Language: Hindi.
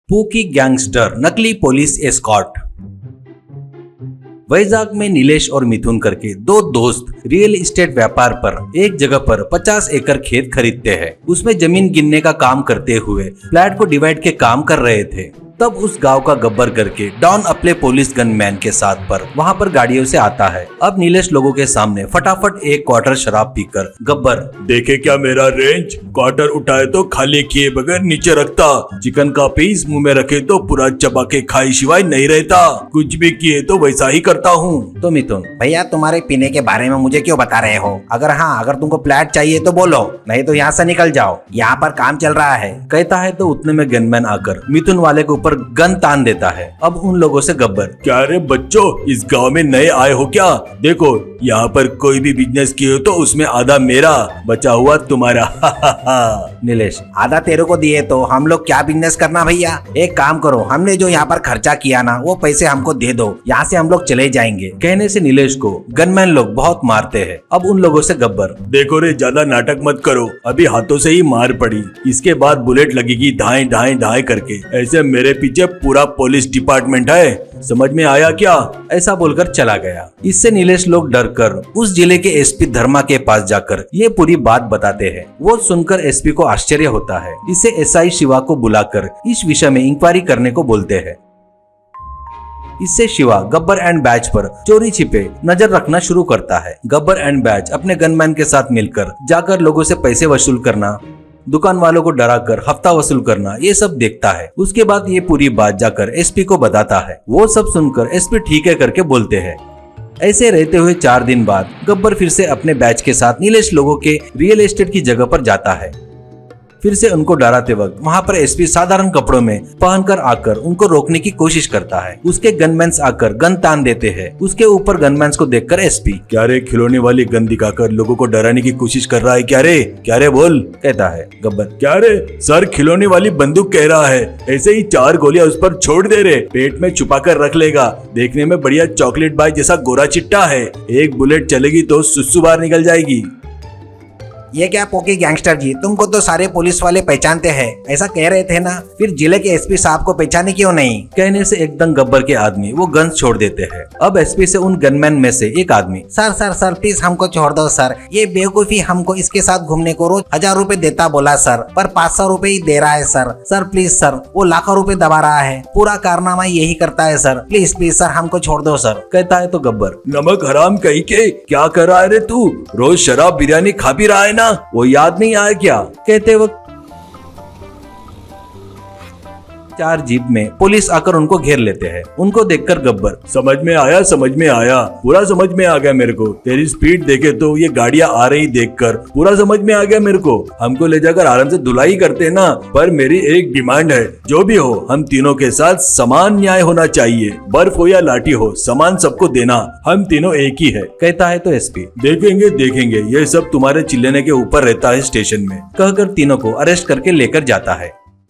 पूकी गैंगस्टर नकली पुलिस एस्कॉर्ट। वैजाग में नीलेश और मिथुन करके दो दोस्त रियल एस्टेट व्यापार पर एक जगह पर 50 एकड़ खेत खरीदते हैं। उसमें जमीन गिनने का काम करते हुए फ्लैट को डिवाइड के काम कर रहे थे। तब उस गांव का गब्बर करके डॉन अपने पुलिस गनमैन के साथ पर वहां पर गाड़ियों से आता है। अब नीलेश लोगों के सामने फटाफट एक क्वार्टर शराब पीकर गब्बर देखे क्या मेरा रेंज, क्वार्टर उठाए तो खाली किए बगैर नीचे रखता, चिकन का पीस मुंह में रखे तो पूरा चबा के खाई शिवाय नहीं रहता, कुछ भी किए तो वैसा ही करता हूँ। तो मिथुन भैया तुम्हारे पीने के बारे में मुझे क्यों बता रहे हो? अगर तुमको फ्लैट चाहिए तो बोलो, नहीं तो यहाँ से निकल जाओ, यहाँ पर काम चल रहा है कहता है। तो उतने में गनमैन आकर मिथुन वाले के ऊपर गन तान देता है। अब उन लोगों से गब्बर क्या रे बच्चों, इस गांव में नए आए हो क्या? देखो यहाँ पर कोई भी बिजनेस किए हो तो उसमें आधा मेरा, बचा हुआ तुम्हारा। नीलेश आधा तेरे को दिए तो हम लोग क्या बिजनेस करना भैया? एक काम करो, हमने जो यहाँ पर खर्चा किया ना वो पैसे हमको दे दो, यहाँ से हम लोग चले जाएंगे। कहने से नीलेश को गनमैन लोग बहुत मारते हैं। अब उन लोगों से गब्बर देखो रे, ज्यादा नाटक मत करो, अभी हाथों से ही मार पड़ी, इसके बाद बुलेट लगेगी ढाई ढाई ढाई करके। ऐसे मेरे पीछे पूरा पुलिस डिपार्टमेंट है, समझ में आया क्या? ऐसा बोलकर चला गया। इससे नीलेश लोग डर कर उस जिले के एसपी धर्मा के पास जाकर ये पूरी बात बताते हैं। वो सुनकर एसपी को आश्चर्य होता है। इसे एसआई शिवा को बुलाकर इस विषय में इंक्वायरी करने को बोलते हैं। इससे शिवा गब्बर एंड बैच पर चोरी छिपे नजर रखना शुरू करता है। गब्बर एंड बैच अपने गनमैन के साथ मिलकर जाकर लोगों से पैसे वसूल करना, दुकान वालों को डराकर हफ्ता वसूल करना, ये सब देखता है। उसके बाद ये पूरी बात जाकर एसपी को बताता है। वो सब सुनकर एसपी ठीक है करके बोलते हैं। ऐसे रहते हुए 4 दिन बाद गब्बर फिर से अपने बैच के साथ नीलेश लोगों के रियल एस्टेट की जगह पर जाता है। फिर से उनको डराते वक्त वहां पर एसपी साधारण कपड़ों में पहनकर आकर उनको रोकने की कोशिश करता है। उसके गनमैन्स आकर गन तान देते हैं। उसके ऊपर गनमैन्स को देखकर एसपी क्या रे, खिलौने वाली गन दिखाकर लोगों को डराने की कोशिश कर रहा है क्या रे? क्या रे बोल, कहता है गब्बर। क्या रे सर, खिलौने वाली बंदूक कह रहा है, ऐसे ही 4 गोलियां उस पर छोड़ दे रे, पेट में छुपा कर रख लेगा, देखने में बढ़िया चॉकलेट बाय जैसा गोरा चिट्टा है, एक बुलेट चलेगी तो सुसु बाहर निकल जाएगी। ये क्या पोकी गैंगस्टर जी, तुमको तो सारे पुलिस वाले पहचानते हैं, ऐसा कह रहे थे ना, फिर जिले के एसपी साहब को पहचाने क्यों नहीं? कहने से एकदम गब्बर के आदमी वो गन छोड़ देते हैं। अब एसपी से उन गनमैन में से एक आदमी सर सर सर प्लीज हमको छोड़ दो सर, ये बेवकूफी हमको इसके साथ घूमने को रोज 1000 रुपए देता बोला सर, पर 500 रुपए ही दे रहा है सर। सर प्लीज सर, वो लाखों रुपए दबा रहा है, पूरा कारनामा यही करता है सर, प्लीज प्लीज सर हमको छोड़ दो सर। कहता है। तो गब्बर नमक हराम कहीं के, क्या कर रहा है रे तू? रोज शराब बिरयानी खा भी रहा है ना, वो याद नहीं आया क्या? कहते वक्त 4 जीप में पुलिस आकर उनको घेर लेते हैं। उनको देखकर गब्बर समझ में आया, समझ में आया, पूरा समझ में आ गया मेरे को। तेरी स्पीड देखे तो ये गाड़ियां आ रही देखकर पूरा समझ में आ गया मेरे को। हमको ले जाकर आराम से धुलाई करते ना, पर मेरी एक डिमांड है, जो भी हो हम तीनों के साथ समान न्याय होना चाहिए, बर्फ हो या लाठी हो, समान सबको देना, हम तीनों एक ही है। कहता है। तो एसपी देखेंगे देखेंगे, ये सब तुम्हारे चिल्लाने के ऊपर रहता है स्टेशन में, कहकर तीनों को अरेस्ट करके लेकर जाता है।